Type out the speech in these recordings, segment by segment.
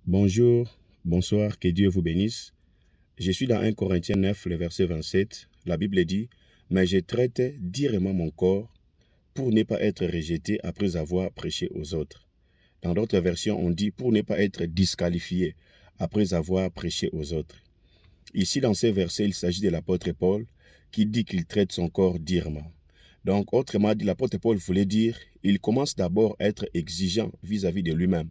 Bonjour, bonsoir, que Dieu vous bénisse. Je suis dans 1 Corinthiens 9, le verset 27. La Bible dit « Mais je traite direment mon corps pour ne pas être rejeté après avoir prêché aux autres. » Dans d'autres versions, on dit « pour ne pas être disqualifié après avoir prêché aux autres. » Ici, dans ces versets, il s'agit de l'apôtre Paul qui dit qu'il traite son corps direment. Donc, autrement dit, l'apôtre Paul voulait dire il commence d'abord à être exigeant vis-à-vis de lui-même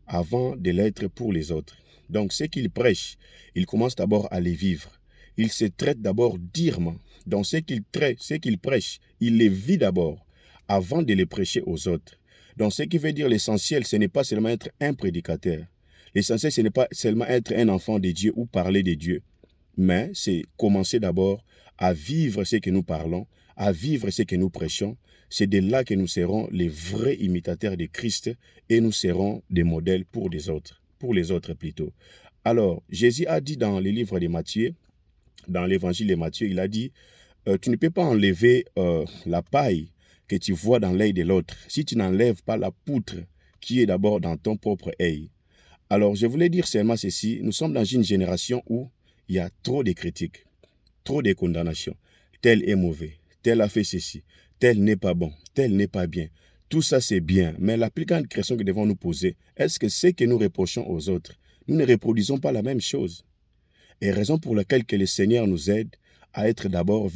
avant de l'être pour les autres. Donc, ce qu'il prêche, il commence d'abord à les vivre. Il se traite d'abord direment. Donc, ce qu'il prêche, il les vit d'abord avant de les prêcher aux autres. Donc, ce qui veut dire l'essentiel, ce n'est pas seulement être un prédicateur. L'essentiel, ce n'est pas seulement être un enfant de Dieu ou parler de Dieu. Mais c'est commencer d'abord à vivre ce que nous parlons, à vivre ce que nous prêchons. C'est de là que nous serons les vrais imitateurs de Christ et nous serons des modèles pour les autres plutôt. Alors, Jésus a dit dans le livre de Matthieu, dans l'évangile de Matthieu, il a dit, tu ne peux pas enlever la paille que tu vois dans l'œil de l'autre si tu n'enlèves pas la poutre qui est d'abord dans ton propre œil. Alors, je voulais dire seulement ceci, nous sommes dans une génération où il y a trop de critiques, trop de condamnations. Tel est mauvais, tel a fait ceci, tel n'est pas bon, tel n'est pas bien. Tout ça, c'est bien, mais la plus grande question que nous devons nous poser, est-ce que ce que nous reprochons aux autres, nous ne reproduisons pas la même chose? Et raison pour laquelle que le Seigneur nous aide à être d'abord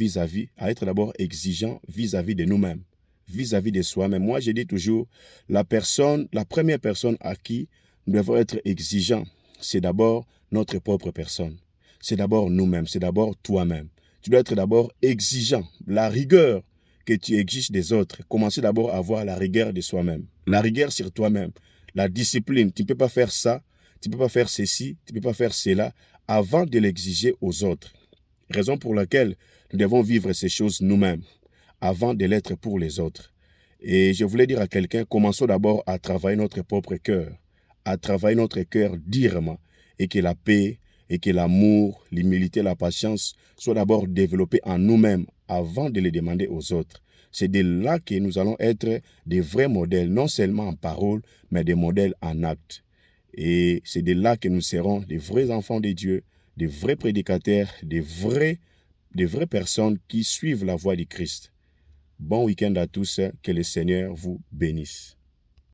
à être d'abord exigeant vis-à-vis de nous-mêmes, vis-à-vis de soi-même. Moi, je dis toujours, la première personne à qui nous devons être exigeants, c'est d'abord notre propre personne. C'est d'abord nous-mêmes, c'est d'abord toi-même. Tu dois être d'abord exigeant. La rigueur que tu exiges des autres, commencer d'abord à avoir la rigueur de soi-même. La rigueur sur toi-même. La discipline, tu ne peux pas faire ça, tu ne peux pas faire ceci, tu ne peux pas faire cela avant de l'exiger aux autres. Raison pour laquelle nous devons vivre ces choses nous-mêmes avant de l'être pour les autres. Et je voulais dire à quelqu'un, commençons d'abord à travailler notre propre cœur, à travailler notre cœur direment, et que la paix, et que l'amour, l'humilité, la patience soient d'abord développés en nous-mêmes avant de les demander aux autres. C'est de là que nous allons être des vrais modèles, non seulement en parole, mais des modèles en acte. Et c'est de là que nous serons des vrais enfants de Dieu, des vrais prédicateurs, des vraies personnes qui suivent la voie du Christ. Bon week-end à tous, que le Seigneur vous bénisse.